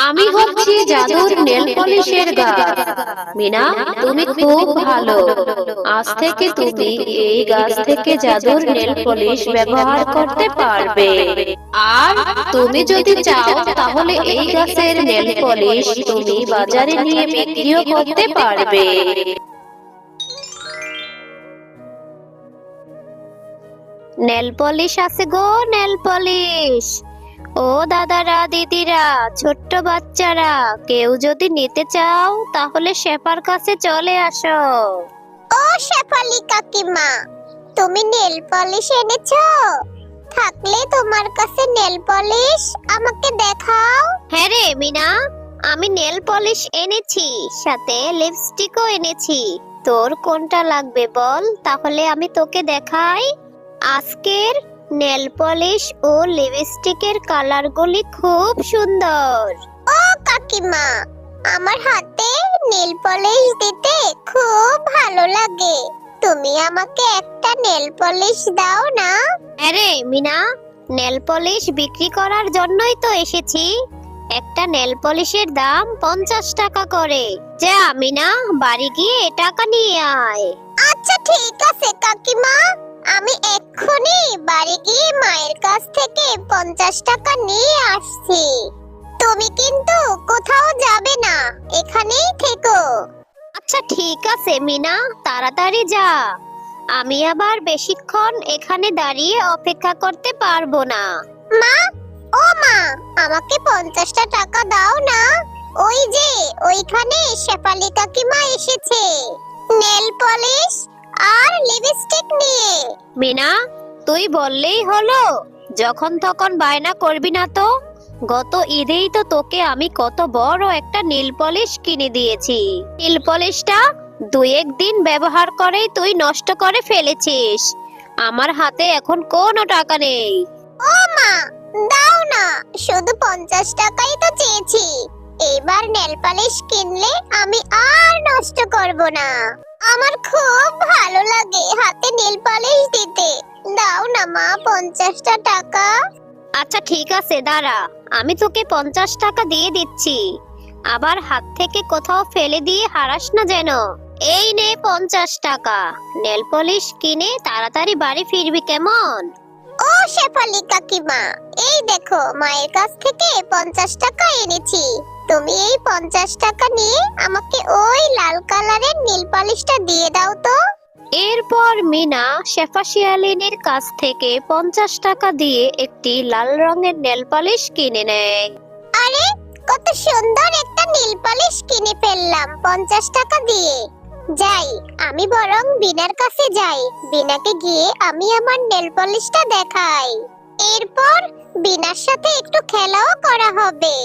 আমি হচ্ছি জাদুর নেল পলিশের গাছ। মিনা, তুমি খুব ভালো। আজ থেকে তুমি এই গাছ থেকে জাদুর নেল পলিশ ব্যবহার করতে পারবে। আর তুমি যদি চাও তাহলে এই গাছের নেল পলিশ তুমি বাজারে নিয়ে বিক্রিও করতে পারবে। নেল পলিশ আছে গো, নেল পলিশ। ও দাদারা, দিদিরা, ছোট্ট বাচ্চারা, কেউ যদি নিতে চাও তাহলে শেফার কাছে চলে আসো। ও শেফালি কাকিমা, তুমি নেল পলিশ এনেছো? থাকলে তোমার কাছে নেল পলিশ আমাকে দেখাও। হ্যাঁ রে মিনা, আমি নেল পলিশ এনেছি, সাথে লিপস্টিকও এনেছি। তোর কোনটা লাগবে বল, তাহলে আমি তোকে দেখাই। আজকের নেল পলিশ ও লিপস্টিকের কালারগুলি খুব সুন্দর। ও কাকিমা, আমার হাতে নেল পলিশ দিতে খুব ভালো লাগে। তুমি আমাকে একটা নেল পলিশ দাও না? আরে মিনা, নেল পলিশ বিক্রি করার জন্যই তো এসেছি। একটা নেল পলিশের দাম 50 টাকা করে। যা মিনা, বাড়ি গিয়ে টাকা নিয়ে আয়। আচ্ছা ঠিক আছে কাকিমা, আমি এক্ষুনি বাড়ি গিয়ে মায়ের কাছ থেকে 50 টাকা নিয়ে আসছি। তুমি কিন্তু কোথাও যাবে না, এখানেই থেকো। আচ্ছা ঠিক আছে মিনা, তাড়াতাড়ি যা। আমি আবার বেশিক্ষণ এখানে দাঁড়িয়ে অপেক্ষা করতে পারবো না। মা, ও মা, আমাকে 50টা টাকা দাও না। ওই যে ওইখানে শেফালি কাকিমা এসেছে নেল পলিশ আর লিপস্টিক নিয়ে। মিনা, তুই বললেই হলো, যখন তখন বায়না করবি না তো। গত ঈদেই তো তোকে আমি কত বড় একটা নীল পলিশ কিনে দিয়েছি। নীল পলিশটা 2-1 দিন ব্যবহার করেই তুই নষ্ট করে ফেলেছিস। আমার হাতে এখন কোনো টাকা নেই। ও মা, দাও না, শুধু 50 টাকাই তো চেয়েছি। এবার নেল পলিশ কিনলে আমি আর নষ্ট করব না। আমার খুব ভালো লাগে হাতে নেল পলিশ দিতে। দাও না মা 50টা টাকা। আচ্ছা ঠিক আছে, দাঁড়া, আমি তোকে 50 টাকা দিয়ে দিচ্ছি। আবার হাত থেকে কোথাও ফেলে দিয়ে হারাস না যেন। এই নে 50 টাকা। নেল পলিশ কিনে তাড়াতাড়ি বাড়ি ফিরবি, কেমন? ও শেফালি কাকিমা, এই দেখো মায়ের কাছ থেকে 50 টাকা এনেছি। তুমি এই 50 টাকা নিয়ে আমাকে ওই লাল কালারের নীল পলিশটা দিয়ে দাও তো। এরপর মিনা শেফা শিয়ালিনীর কাছ থেকে 50 টাকা দিয়ে একটি লাল রঙের নেল পলিশ কিনে নেয়। আরে কত সুন্দর একটা নীল পলিশ কিনে ফেললাম 50 টাকা দিয়ে। যাই, আমি বরং বিনার কাছে যাই। বিনাকে গিয়ে আমি আমার নেল পলিশটা দেখাই। এরপর বিনার সাথে একটু খেলাও করা হবে।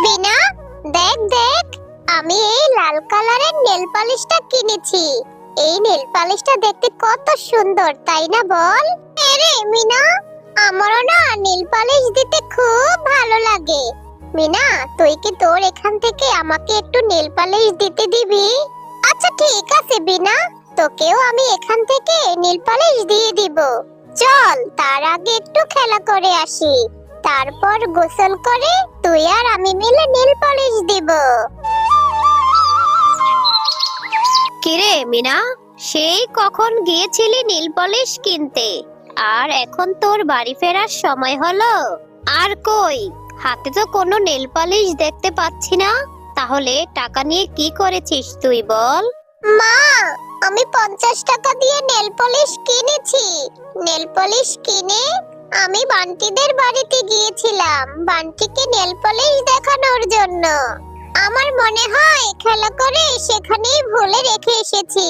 বিনা, দেখ দেখ, আমি এই লাল কালারের নেল পলিশটা কিনেছি। এই নেল পলিশটা দেখতে কত সুন্দর, তাই না বল? আরে মিনা, আমারও না নেল পলিশ দিতে খুব ভালো লাগে। মিনা, তুই কি তোর এখান থেকে আমাকে একটু নেল পলিশ দিতে দিবি? আচ্ছা ঠিক আছে বিনা, তোকেও আমি এখান থেকে নেল পলিশ দিয়ে দিব। চল, তার আগে একটু খেলা করে আসি, তারপর গোসল করে তুই আর আমি মিলে নেল পলিশ দিব। কিরে মিনা, সেই কখন গিয়েছিলি নীল পলিশ কিনতে, আর এখন তোর বাড়ি ফেরার সময় হলো? আর কই, হাতে তো কোনো নেল পলিশ দেখতে পাচ্ছি না। তাহলে টাকা নিয়ে কি করেছিস তুই বল? মা, আমি 50 টাকা দিয়ে নেল পলিশ কিনেছি। নেল পলিশ কিনে আমি বান্টিদের বাড়িতে গিয়েছিলাম বান্টিকে নেল পলিশ দেখানোর জন্য। আমার মনে হয় খেলা করে সেখানেই ভুলে রেখে এসেছি।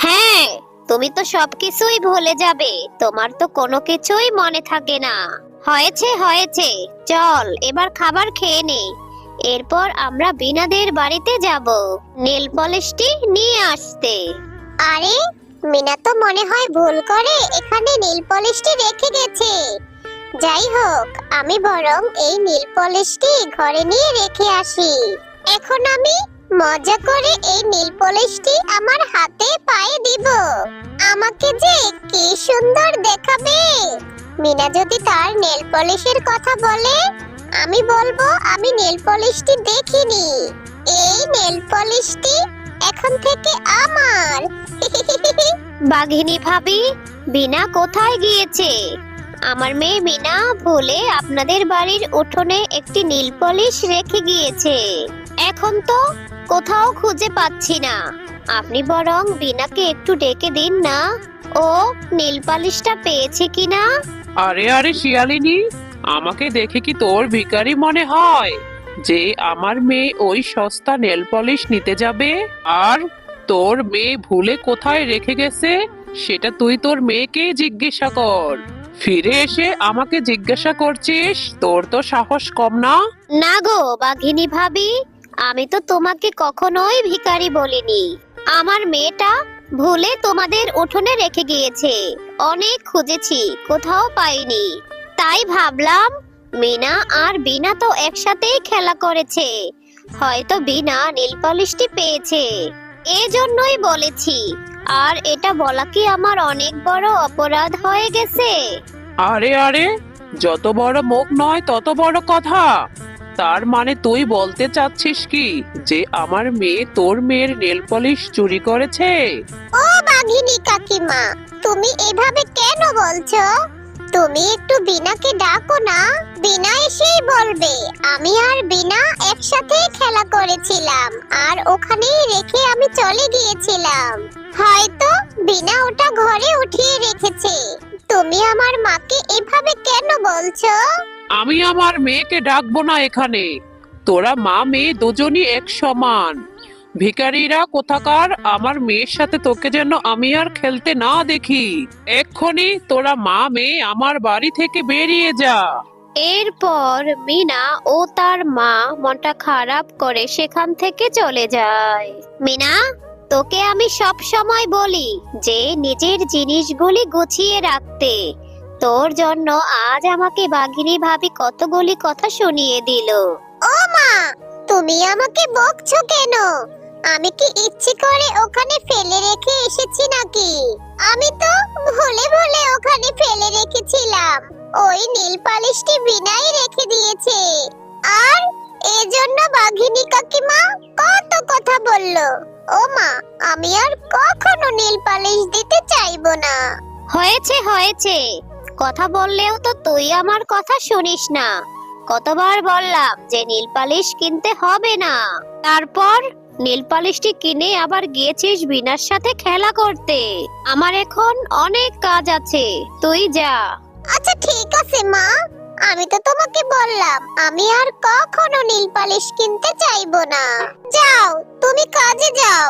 হ্যাঁ, তুমি তো সবকিছুই ভুলে যাবে, তোমার তো কোনো কিছুই মনে থাকে না। হয়েছে হয়েছে, চল এবার খাবার খেয়ে নে। এরপর আমরা বিনাদের বাড়িতে যাব নেল পলিশটি নিয়ে আসতে। আরে মিনা তো মনে হয় ভুল করে এখানে নীল পলিশটি রেখে গেছে। যাই হোক, আমি বরং এই নীল পলিশটি ঘরে নিয়ে রেখে আসি। এখন আমি মজা করে এই নীল পলিশটি আমার হাতে পায়ে দিব। আমাকে যে কি সুন্দর দেখাবে। মিনা যদি তার নেল পলিশের কথা বলে, আমি বলবো আমি নেল পলিশটি দেখিনি। এই নেল পলিশটি এখন থেকে আমার। বাঘিনী ভাবি, বিনা কোথায় গিয়েছে? আমার মেয়ে মিনা ভুলে আপনাদের বাড়ির উঠোনে একটি নীল পলিশ রেখে গিয়েছে। এখন তো কোথাও খুঁজে পাচ্ছি না। আপনি বরং বিনাকে একটু ডেকে দিন না, ও নীল পলিশটা পেয়েছে কিনা। আরে আরে শিয়ালিনী, আমাকে দেখে কি তোর ভিখারি মনে হয় যে আমার মেয়ে ওই সস্তা নেল পলিশ নিতে যাবে? আর তোর মেয়ে ভুলে কোথায় রেখে গেছে সেটা তুই তোর মেয়েকেই জিজ্ঞাসা কর। ফিরে এসে আমাকে জিজ্ঞাসা করছিস? তোর তো সাহস কম না? না গো বাঘিনী ভাবি, আমি তো তোমাকে কখনোই ভিখারি বলিনি। আমার মেয়েটা ভুলে তোমাদের উঠোনে রেখে গিয়েছে। অনেক খুঁজেছি, কোথাও পাইনি। তাই ভাবলাম মিনা আর বিনা তো একসাথেই খেলা করেছে, হয়তো বিনা নীল পলিশটি পেয়েছে, এজন্যই বলেছি। আর এটা বলা কি আমার অনেক বড় অপরাধ হয়ে গেছে? আরে আরে, যত বড় মুখ নয় তত বড় কথা। তার মানে তুই বলতে চাচ্ছিস কি যে আমার মেয়ে তোর মেয়ের নেল পলিশ চুরি করেছে? ও বাঘিনী কাকিমা, তুমি এভাবে কেন বলছো? তুমি একটু বিনাকে ডাকো না, বিনা এসেই বলবে আমি আর বিনা একসাথে খেলা করেছিলাম আর ওখানেই রেখে আমি চলে গিয়েছিলাম। হয়তো বিনা ওটা ঘরে উঠিয়ে রেখেছে। তুমি আমার মাকে এভাবে কেন বলছো? আমি আমার মেয়েকে ডাকবো না এখানে। তোরা মা মেয়ে দুজনই এক সমান। ভিখারিরা কোথাকার, আমার মেয়ের সাথে তোকে যেন আমি আর খেলতে না দেখি। এক্ষুনি তোরা মা মেয়ে আমার বাড়ি থেকে বেরিয়ে যা। এরপর মিনা ও তার মা মনটা খারাপ করে সেখান থেকে চলে যায়। মিনা, তোকে আমি সব সময় বলি যে নিজের জিনিসগুলি গুছিয়ে রাখতে। তোর জন্য আজ আমাকে বাঘিনী ভাবি কতগুলি কথা শুনিয়ে দিল। ও মা, তুমি আমাকে বকছো কেন? আমি কি ইচ্ছে করে ওখানে ফেলে রেখে এসেছি নাকি? আমি তো ভুলে ভুলে ওখানে ফেলে রেখেছিলাম। ওই নীল পালিশটি বিনাই রেখে দিয়েছে। আর এজন্য বাঘিনী কাকিমা কত কথা বললো। ও মা, আমি আর কখনো নীল পালিশ দিতে চাইবো না। হয়েছে হয়েছে, কথা বললেও তো তুই আমার কথা শুনিস না। কতবার বললাম যে নীল পালিশ কিনতে হবে না। তারপর নীল পালিশটি কিনে আবার গিয়েছিস বিনার সাথে খেলা করতে। আমার এখন অনেক কাজ আছে, তুই যা। আচ্ছা ঠিক আছে মা, আমি তো তোমাকে বললাম আমি আর কখনো নীল পালিশ কিনতে চাইবো না। যাও, তুমি কাজে যাও।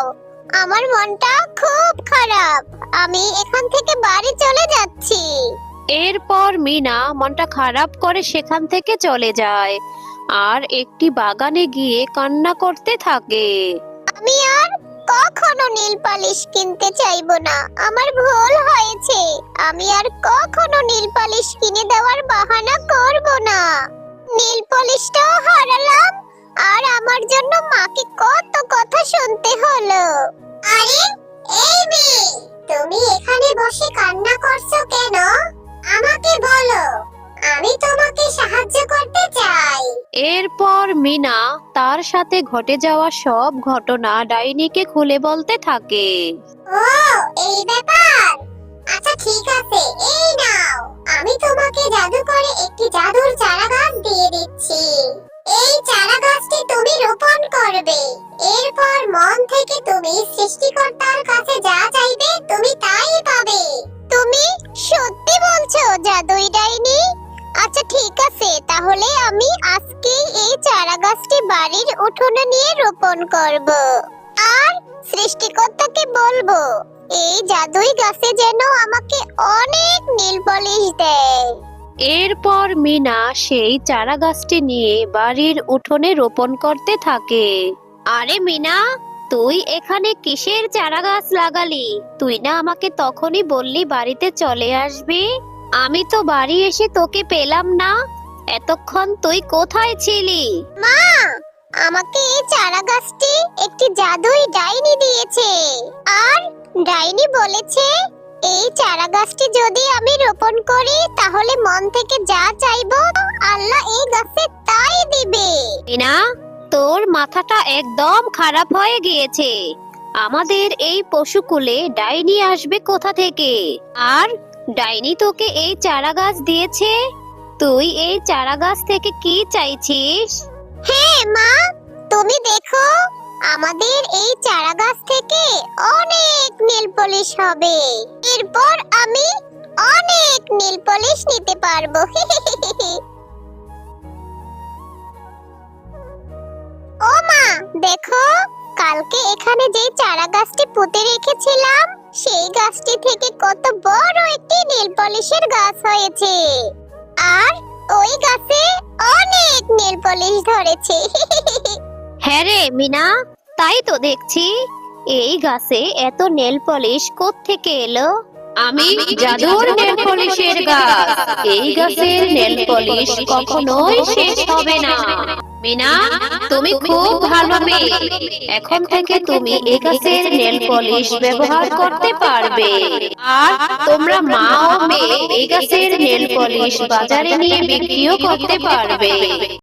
আমার মনটা খুব খারাপ, আমি এখান থেকে বাড়ি চলে যাচ্ছি। এরপর মিনা মনটা খারাপ করে সেখান থেকে চলে যায় আর একটি বাগানে গিয়ে কান্না করতে থাকে। আমি আর কখনো নীল পালিশ কিনতে চাইবো না। আমার ভুল হয়েছে, আমি আর কখনো নীল পালিশ কিনে দেওয়ার বাহানা করব না। নীল পালিশটাও হারালাম আর আমার জন্য মাকে কত কথা শুনতে হলো। আরে এই মেয়ে, তুমি এখানে বসে কান্না করছো কেন? আমাকে বলো, আমি তোমাকে সাহায্য করতে চাই। এরপর মিনা তার সাথে ঘটে যাওয়া সব ঘটনা ডাইনিকে খুলে বলতে থাকে। ও, এই ব্যাপার। আচ্ছা ঠিক আছে, এই নাও, আমি তোমাকে জাদু করে একটি জাদুর চারা গাছ দিয়ে দিচ্ছি। এই চারা গাছটি তুমি রোপণ করবে। এরপর মন থেকে তুমি সৃষ্টিকর্তার কাছে যা চাইবে তুমি তাই পাবে। তুমি সত্যি বলছো জাদুই ডাইনি? আচ্ছা ঠিক আছে, তাহলে আমি আজকেই এই চারা গাছটি বাড়ির উঠোনে নিয়ে রোপণ করব। আর সৃষ্টিকর্তাকে বলবো এই জাদুই গাছে যেন আমাকে অনেক নীল পলিশ দেয়। এরপর মিনা সেই চারা গাছটি নিয়ে বাড়ির উঠোনে রোপণ করতে থাকে। আরে মিনা, তুই এখানে কিসের চারা গাছ লাগালি? তুই না আমাকে তখনই বললি বাড়িতে চলে আসবি। আমি তো বাড়ি এসে তোকে পেলাম না। এতক্ষণ তুই কোথায় ছিলি? মা, আমাকে এই চারা গাছটি একটি জাদুই ডাইনি দিয়েছে। আর ডাইনি বলেছে এই চারা গাছটি যদি আমি রোপণ করি তাহলে মন থেকে যা চাইবো আল্লাহ এই গাছে তাই দিবে। মিনা, তোর মাথাটা একদম খারাপ হয়ে গিয়েছে। আমাদের এই পশুকুলে ডাইনি আসবে কোথা থেকে? আর ডাইনি তোকে এই চারা গাছ দিয়েছে, তুই এই চারা গাছ থেকে কি চাইছিস? হ্যাঁ মা, তুমি দেখো আমাদের এই চারা গাছ থেকে অনেক নেল পলিশ হবে। এরপর আমি অনেক নেল পলিশ নিতে পারবো। ও মা, দেখো কালকে এখানে যে চারা গাছটি পুঁতে রেখেছিলাম সেই গাছটি থেকে কত বড় একটি নেল পলিশের গাছ হয়েছে। আর ওই গাছে অনেক নেল পলিশ ধরেছে। হ্যাঁ রে মিনা, তাই তো দেখছি। এই গাছে এত নেল পলিশ কোত্থেকে এলো? আমি জাদুর নেল পলিশের গাছ। এই গাছের নেল পলিশ কখনোই শেষ হবে না। মিনা, তুমি খুব ভালো মেয়ে। এখন থেকে তুমি এই গাছের নেল পলিশ ব্যবহার করতে পারবে। আর তোমরা মা ও মেয়ে এই গাছের নেল পলিশ বাজারে নিয়ে বিক্রিও করতে পারবে।